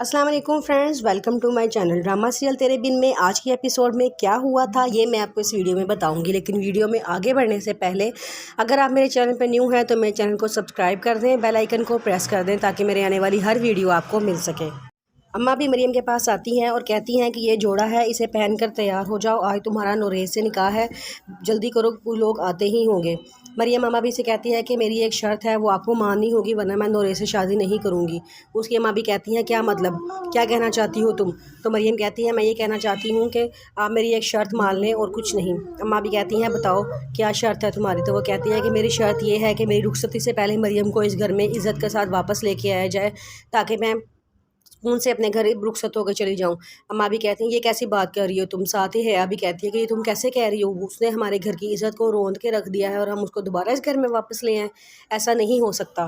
अस्सलाम वालेकुम friends, welcome to my channel drama serial Tere Bin में। आज के एपिसोड में क्या हुआ था ये मैं आपको इस वीडियो में बताऊंगी, लेकिन वीडियो में आगे बढ़ने से पहले अगर आप मेरे चैनल पर न्यू हैं तो मेरे चैनल को सब्सक्राइब कर दें, बेल आइकन को प्रेस कर दें ताकि मेरे आने वाली हर वीडियो आपको मिल सके। अम्मा भी मरियम के पास आती हैं और कहती हैं कि ये जोड़ा है, इसे पहनकर तैयार हो जाओ, आज तुम्हारा नूरेश से निकाह है, जल्दी करो, कोई लोग आते ही होंगे। मरियम अम्मा भी से कहती है कि मेरी एक शर्त है, वो आपको माननी होगी वरना मैं नूरेश से शादी नहीं करूँगी। उसकी अम्मा भी कहती हैं क्या मतलब, क्या कहना चाहती हो तुम? तो मरियम कहती है मैं ये कहना चाहती हूँ कि आप मेरी एक शर्त मान लें और कुछ नहीं। अम्मा भी कहती हैं बताओ क्या शर्त है तुम्हारी? तो वो कहती है कि मेरी शर्त ये है कि मेरी रुखसती से पहले मरियम को इस घर में इज़्ज़त के साथ वापस लेके आया जाए ताकि मैं सुकून से अपने घर रुखसत होकर चली जाऊँ। अम्मा भी कहती हैं ये कैसी बात कर रही हो तुम? साथ ही हया भी कहती है कि ये तुम कैसे कह रही हो, उसने हमारे घर की इज़्ज़त को रोंद के रख दिया है और हम उसको दोबारा इस घर में वापस ले आएँ, ऐसा नहीं हो सकता।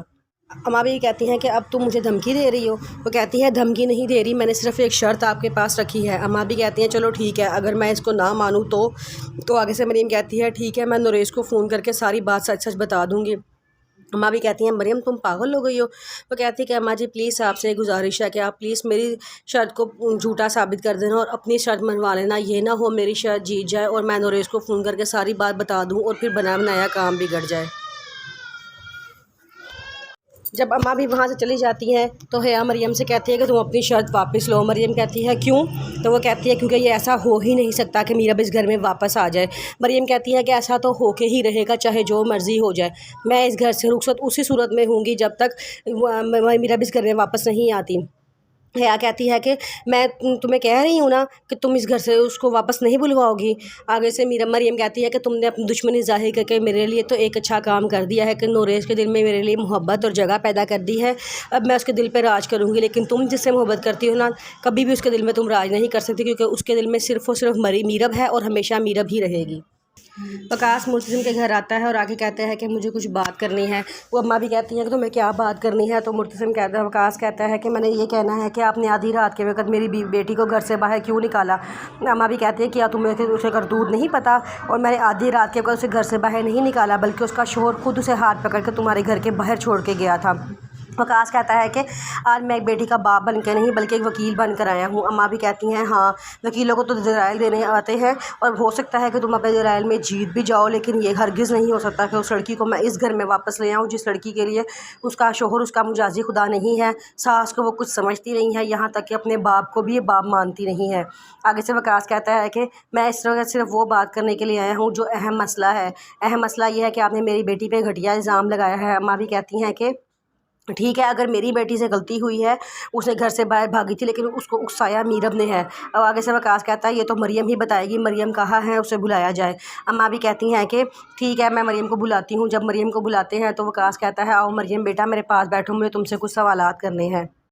अम्मा भी कहती हैं कि अब तुम मुझे धमकी दे रही हो? वो कहती है धमकी नहीं दे रही, मैंने सिर्फ एक शर्त आपके पास रखी है। अम्मा भी कहती हैं चलो ठीक है, अगर मैं इसको ना मानूँ तो आगे से मरीम कहती है ठीक है, मैं नूरेश को फ़ोन करके सारी बात सच सच बता दूँगी। अम्मा भी कहती हैं मरियम तुम पागल हो गई हो? वो कहती है कि अम्मा जी प्लीज़ आपसे गुजारिश है कि आप प्लीज़ मेरी शर्त को झूठा साबित कर देना और अपनी शर्त मनवा लेना, ये ना हो मेरी शर्त जीत जाए और मैं नूरेश को फ़ोन करके सारी बात बता दूँ और फिर बना बनाया काम बिगड़ जाए। जब अम्मा भी वहाँ से चली जाती हैं तो हया मरियम से कहती है कि तुम अपनी शर्त वापस लो। मरियम कहती है क्यों? तो वो कहती है क्योंकि ये ऐसा हो ही नहीं सकता कि मीरा इस घर में वापस आ जाए। मरियम कहती है कि ऐसा तो होके ही रहेगा चाहे जो मर्ज़ी हो जाए, मैं इस घर से रुखसत उसी सूरत में होंगी जब तक मीरा इस घर में वापस नहीं आती। हया कहती है कि मैं तुम्हें कह रही हूँ ना कि तुम इस घर से उसको वापस नहीं बुलवाओगी। आगे से मरियम कहती है कि तुमने अपनी दुश्मनी ज़ाहिर करके मेरे लिए तो एक अच्छा काम कर दिया है कि नूरेश के दिल में मेरे लिए मोहब्बत और जगह पैदा कर दी है। अब मैं उसके दिल पे राज करूँगी, लेकिन तुम जिससे मोहब्बत करती हो ना, कभी भी उसके दिल में तुम राज नहीं कर सकती क्योंकि उसके दिल में सिर्फ़ और सिर्फ मीरब है और हमेशा मीरब ही रहेगी। वकास मुर्तसिम के घर आता है और आके कहते हैं कि मुझे कुछ बात करनी है। वो अम्मा भी कहती हैं कि तुम्हें क्या बात करनी है? तो मुर्तसिम कहता है, वकास कहता है कि मैंने ये कहना है कि आपने आधी रात के वक्त मेरी बेटी को घर से बाहर क्यों निकाला? अम्मा भी कहती है क्या तुम्हें उसे करतूत नहीं पता? और मैंने आधी रात के वक्त उसे घर से बाहर नहीं निकाला, बल्कि उसका शोहर खुद उसे हाथ पकड़ कर तुम्हारे घर के बाहर छोड़ के गया था। वकास कहता है कि आज मैं एक बेटी का बाप बन के नहीं बल्कि एक वकील बन कर आया हूँ। अम्मा भी कहती हैं हाँ, वकीलों को तो दलाइल देने आते हैं और हो सकता है कि तुम अपने दलाइल में जीत भी जाओ, लेकिन ये हरगिज़ नहीं हो सकता कि उस लड़की को मैं इस घर में वापस ले आऊँ जिस लड़की के लिए उसका शोहर उसका मुजाजी खुदा नहीं है, सास को वो कुछ समझती नहीं है, यहाँ तक कि अपने बाप को भी ये बाप मानती नहीं है। आगे से वकास कहता है कि मैं इस तरह सिर्फ वो बात करने के लिए आया हूँ जो अहम मसला है। अहम मसला ये है कि आपने मेरी बेटी पे घटिया इल्ज़ाम लगाया है। अम्मा भी कहती हैं कि ठीक है, अगर मेरी बेटी से गलती हुई है, उसने घर से बाहर भागी थी, लेकिन उसको उकसाया मीरब ने है। अब आगे से वकास कहता है ये तो मरियम ही बताएगी, मरियम कहाँ है, उसे बुलाया जाए। अम्मा भी कहती हैं कि ठीक है, मैं मरियम को बुलाती हूँ। जब मरियम को बुलाते हैं तो वकास कहता है आओ मरियम बेटा मेरे पास बैठो, मुझे तुमसे कुछ सवालात करने हैं।